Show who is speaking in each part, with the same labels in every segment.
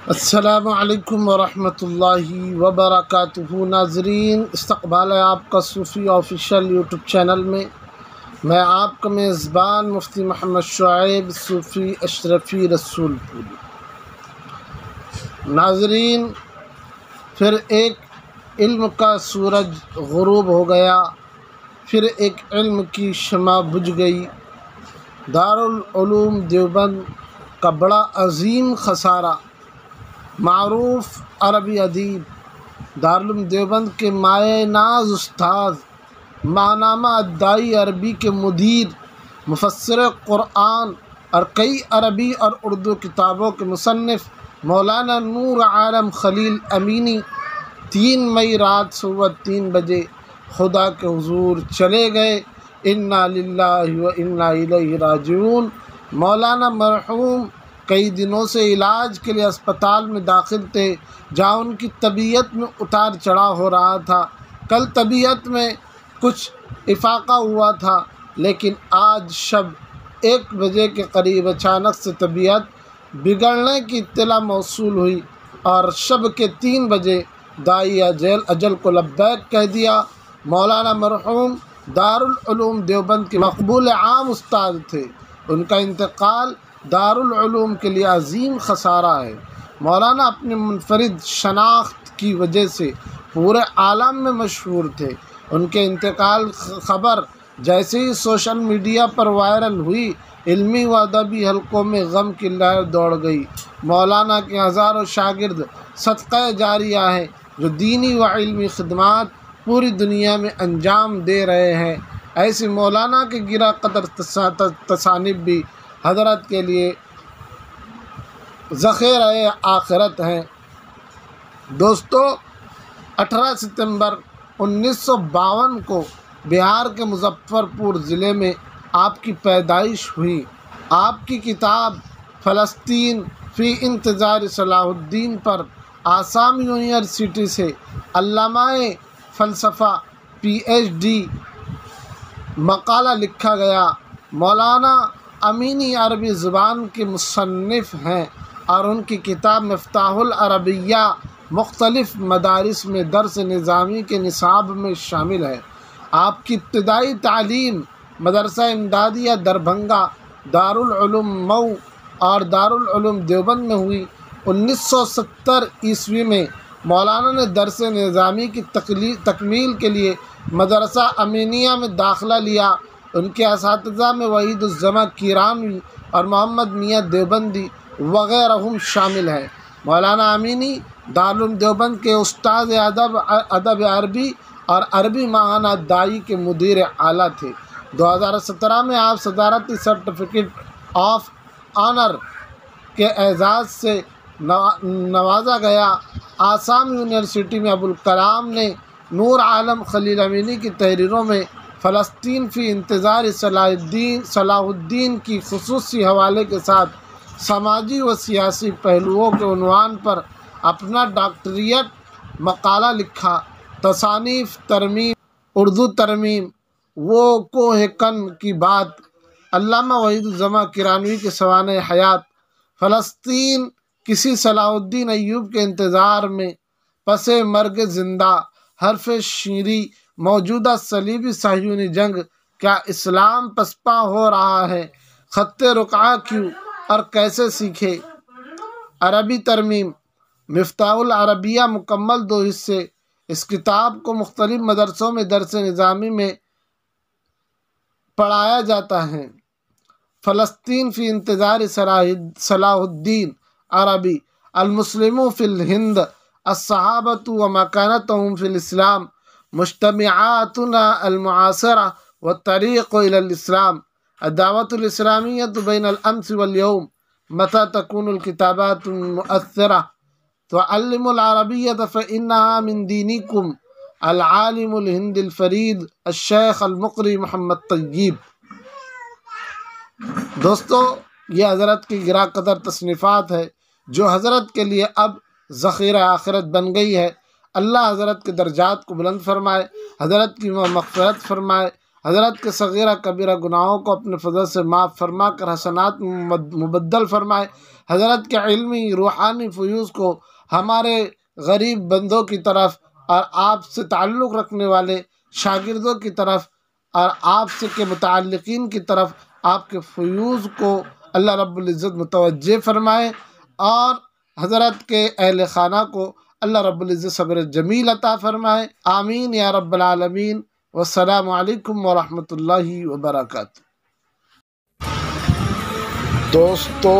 Speaker 1: السلام علیکم ورحمۃ اللہ وبرکاتہ۔ ناظرین، استقبال ہے آپ کا صوفی آفیشیل یوٹیوب چینل میں آپ کا میزبان مفتی محمد شعیب صوفی اشرفی رسول پوری۔ ناظرین، پھر ایک علم کا سورج غروب ہو گیا، پھر ایک علم کی شمع بجھ گئی۔ دارالعلوم دیوبند کا بڑا عظیم خسارہ۔ معروف عربی ادیب، دارالعلوم دیوبند کے مایہ ناز استاذ، ماہنامہ ادائی عربی کے مدیر، مفسر قرآن اور کئی عربی اور اردو کتابوں کے مصنف مولانا نور عالم خلیل امینی 3 مئی رات 3:15 بجے خدا کے حضور چلے گئے۔ انا للہ و انا الیہ راجعون۔ مولانا مرحوم کئی دنوں سے علاج کے لیے اسپتال میں داخل تھے، جہاں ان کی طبیعت میں اتار چڑھاؤ ہو رہا تھا۔ کل طبیعت میں کچھ افاقہ ہوا تھا، لیکن آج شب 1 بجے کے قریب اچانک سے طبیعت بگڑنے کی اطلاع موصول ہوئی اور شب کے 3 بجے دائی اجل کو لبیک کہہ دیا۔ مولانا مرحوم دارالعلوم دیوبند کے مقبول عام استاد تھے۔ ان کا انتقال دارالعلوم کے لیے عظیم خسارہ ہے۔ مولانا اپنی منفرد شناخت کی وجہ سے پورے عالم میں مشہور تھے۔ ان کے انتقال خبر جیسے ہی سوشل میڈیا پر وائرل ہوئی، علمی و ادبی حلقوں میں غم کی لہر دوڑ گئی۔ مولانا کے ہزاروں شاگرد صدقہ جاریہ ہیں، جو دینی و علمی خدمات پوری دنیا میں انجام دے رہے ہیں۔ ایسے مولانا کے گرا قدر تصانیف بھی حضرت کے لیے ذخیرہ آخرت ہیں۔ دوستو، 18 ستمبر 1952 کو بہار کے مظفر پور ضلع میں آپ کی پیدائش ہوئی۔ آپ کی کتاب فلسطین فی انتظار صلاح الدین پر آسام یونیورسٹی سے علامہ فلسفہ PhD مقالہ لکھا گیا۔ مولانا امینی عربی زبان کے مصنف ہیں اور ان کی کتاب مفتاح العربیہ مختلف مدارس میں درس نظامی کے نصاب میں شامل ہے۔ آپ کی ابتدائی تعلیم مدرسہ امدادیہ دربھنگا، دارالعلوم مئو اور دارالعلوم دیوبند میں ہوئی۔ 1970 عیسوی میں مولانا نے درس نظامی کی تکمیل کے لیے مدرسہ امینیہ میں داخلہ لیا۔ ان کے اساتذہ میں وحید الزماں کیرانوی اور محمد میاں دیوبندی وغیرہ شامل ہیں۔ مولانا امینی دارالعلوم دیوبند کے استاد ادب عربی اور عربی ماہانہ ادائی کے مدیر اعلیٰ تھے۔ 2017 میں آپ صدارتی سرٹیفکیٹ آف آنر کے اعزاز سے نوازا گیا۔ آسام یونیورسٹی میں ابوالکلام نے نور عالم خلیل امینی کی تحریروں میں فلسطین فی انتظار صلاح الدین کی خصوصی حوالے کے ساتھ سماجی و سیاسی پہلوؤں کے عنوان پر اپنا ڈاکٹریٹ مقالہ لکھا۔ تصانیف ترمیم اردو ترمیم وہ کوہ کن کی بات، علامہ وحید الزماں کیرانوی کے سوانح حیات، فلسطین کسی صلاح الدین ایوب کے انتظار میں، پس مرگ زندہ، حرف شیری، موجودہ صلیبی صہیونی جنگ، کیا اسلام پسپا ہو رہا ہے، خط رقعہ کیوں اور کیسے سیکھے۔ عربی ترمیم مفتاح العربیہ مکمل 2 حصے۔ اس کتاب کو مختلف مدرسوں میں درس نظامی میں پڑھایا جاتا ہے۔ فلسطین فی انتظار صلاح الدین، عربی المسلمون فی الہند، الصحابۃ و مکانتہم فی الاسلام، مجتمعاتنا المعاصرہ والطریق الی الاسلام، الدعوۃ الاسلامیۃ بین الامس والیوم، متی تکون الکتابات مؤثرہ، تعلموا العربیۃ فإنہا من دینکم، العالم الہندی الفرید الشیخ المقری محمد طیب۔ دوستو، یہ حضرت کی گرا قدر تصنیفات ہے جو حضرت کے لیے اب ذخیرہ آخرت بن گئی ہے۔ اللہ حضرت کے درجات کو بلند فرمائے، حضرت کی مغفرت فرمائے، حضرت کے صغیرہ کبیرہ گناہوں کو اپنے فضل سے معاف فرما کر حسنات مبدل فرمائے۔ حضرت کے علمی روحانی فیوز کو ہمارے غریب بندوں کی طرف اور آپ سے تعلق رکھنے والے شاگردوں کی طرف اور آپ سے کے متعلقین کی طرف آپ کے فیوز کو اللہ رب العزت متوجہ فرمائے، اور حضرت کے اہل خانہ کو اللہ رب العزت صبر جمیل عطا فرمائے۔ آمین یا رب العالمین۔ والسلام علیکم ورحمۃ اللہ وبرکاتہ۔ دوستو،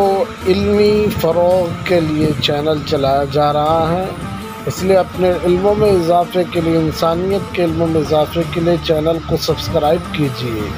Speaker 1: علمی فروغ کے لیے چینل چلایا جا رہا ہے، اس لیے اپنے علموں میں اضافے کے لیے، انسانیت کے علموں میں اضافے کے لیے چینل کو سبسکرائب کیجیے۔